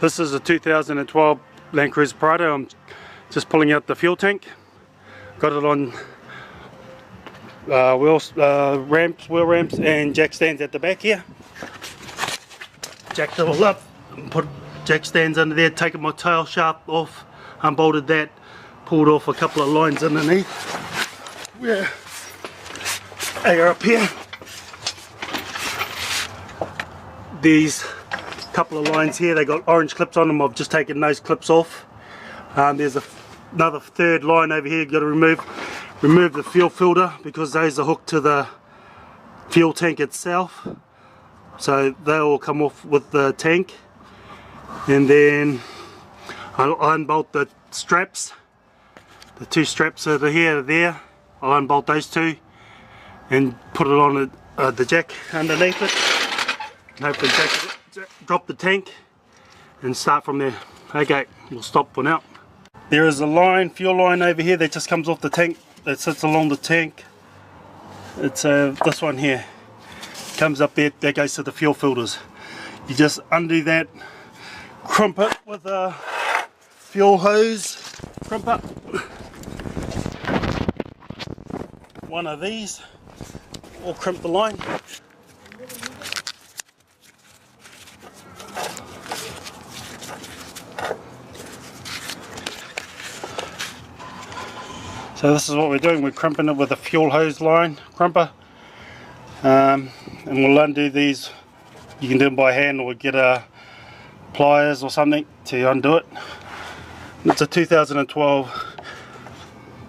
This is a 2012 Land Cruiser Prado. I'm just pulling out the fuel tank. Got it on wheel ramps and jack stands at the back here. Jacked it all up, put jack stands under there, taken my tail shaft off, unbolted that, pulled off a couple of lines underneath. Yeah, they are up here. These couple of lines here, they got orange clips on them. I've just taken those clips off. There's another third line over here. You've got to remove the fuel filter because those are hooked to the fuel tank itself. So they all come off with the tank. And then I'll unbolt the straps. The two straps that are here, there. I'll unbolt those two and put it on the jack underneath it. And hopefully drop the tank and start from there. Okay, we'll stop for now. There is a line, fuel line over here that just comes off the tank, that sits along the tank. It's this one here. Comes up there, that goes to the fuel filters. You just undo that, crimp it with a fuel hose, crimp up one of these, or crimp the line. So this is what we're doing, we're crimping it with a fuel hose line crimper, and we'll undo these. You can do them by hand or get pliers or something to undo it. It's a 2012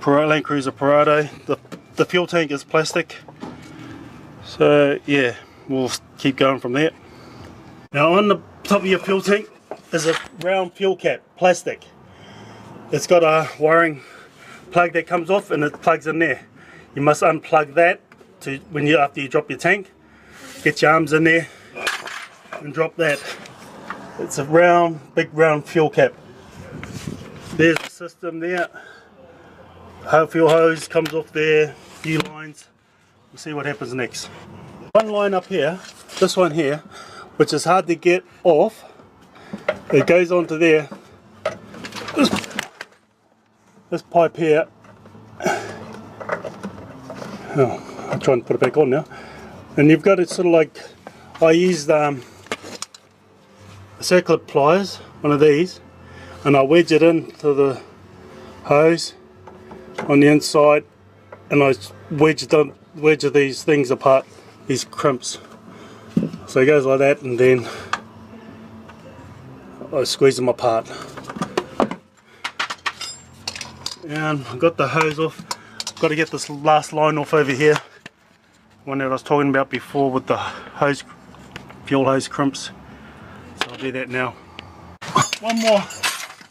Land Cruiser Prado. The fuel tank is plastic, so yeah, we'll keep going from there. Now on the top of your fuel tank is a round fuel cap, plastic. It's got a wiring plug that comes off and it plugs in there. You must unplug that after you drop your tank. Get your arms in there and drop that. It's a big round fuel cap. There's the system there. Whole fuel hose comes off there, few lines. We'll see what happens next. One line up here, this one here, which is hard to get off. It goes onto there. This pipe here, I'm trying to put it back on now, and you've got it sort of like, I used circular pliers, one of these, and I wedge it into the hose on the inside, and I wedge these things apart, these crimps. So it goes like that, and then I squeeze them apart. And I've got the hose off. Got to get this last line off over here, one that I was talking about before with the fuel hose crimps. So I'll do that now. One more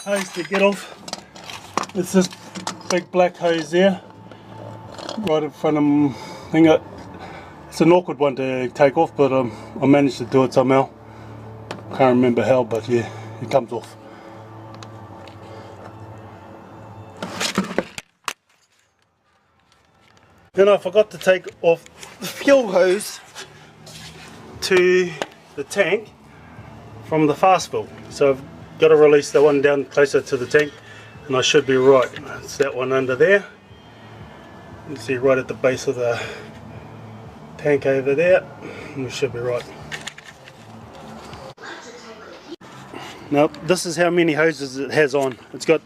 hose to get off. It's this big black hose there, right in front of me. It's an awkward one to take off, but I managed to do it somehow. Can't remember how, but yeah, it comes off. Then I forgot to take off the fuel hose to the tank from the fast fill. So I've got to release the one down closer to the tank and I should be right. It's that one under there. You can see right at the base of the tank over there. We should be right. Now this is how many hoses it has on. It's got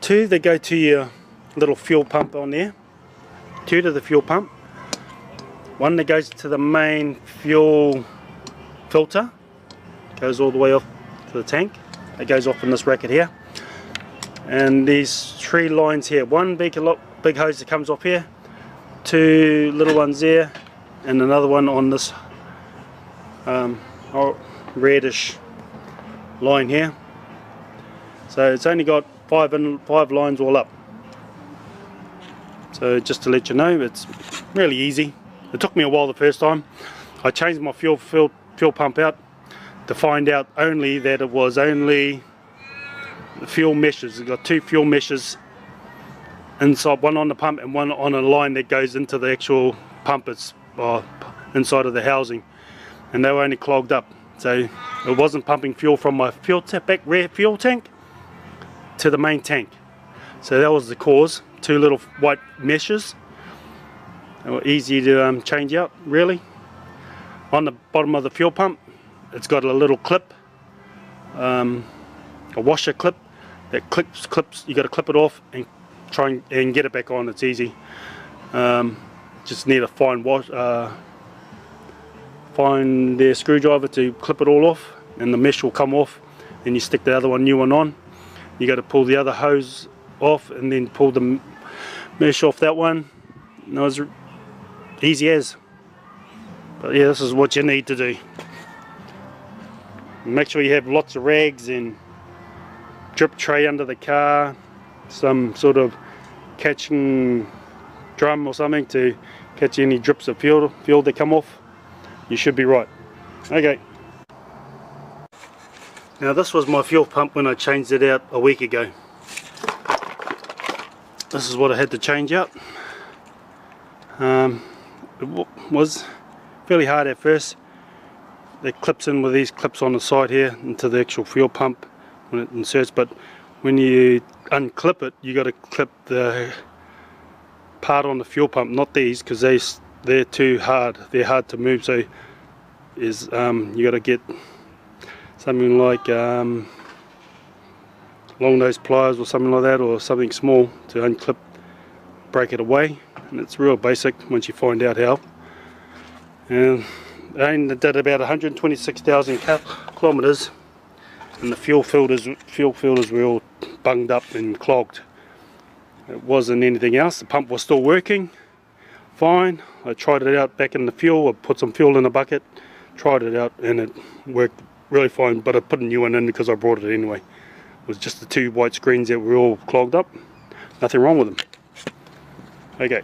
two that go to your little fuel pump on there. Two to the fuel pump, one that goes to the main fuel filter, goes all the way off to the tank. It goes off in this bracket here, and these three lines here, one big hose that comes off here, two little ones there, and another one on this reddish line here. So it's only got five lines all up. So just to let you know, it's really easy. It took me a while the first time. I changed my fuel pump out to find out only that it was only the fuel meshes. It's got two fuel meshes inside, one on the pump and one on a line that goes into the actual pump. It's inside of the housing, and they were only clogged up. so it wasn't pumping fuel from my back rear fuel tank to the main tank. So that was the cause. Two little white meshes. They were easy to change out, really. On the bottom of the fuel pump, it's got a little clip, a washer clip that clips. You got to clip it off and try and get it back on. It's easy. Just need a fine their screwdriver to clip it all off, and the mesh will come off. Then you stick the other new one on. You got to pull the other hose off and then pull the mesh off that one. And it was easy as. But yeah, this is what you need to do. Make sure you have lots of rags and drip tray under the car, some sort of catching drum or something to catch any drips of fuel that come off. You should be right. Okay. Now this was my fuel pump when I changed it out a week ago. This is what I had to change out. It was fairly hard at first. It clips in with these clips on the side here into the actual fuel pump when it inserts, but when you unclip it, you got to clip the part on the fuel pump, not these, because they're too hard. They're hard to move. So you got to get something like long nose pliers or something like that, or something small to unclip, break it away. And it's real basic once you find out how. And I did about 126,000 kilometers, and the fuel filters were all bunged up and clogged. It wasn't anything else. The pump was still working fine. I tried it out back in the fuel. I put some fuel in a bucket, tried it out, and it worked really fine. But I put a new one in because I brought it anyway. It was just the two white screens that were all clogged up. Nothing wrong with them. Okay.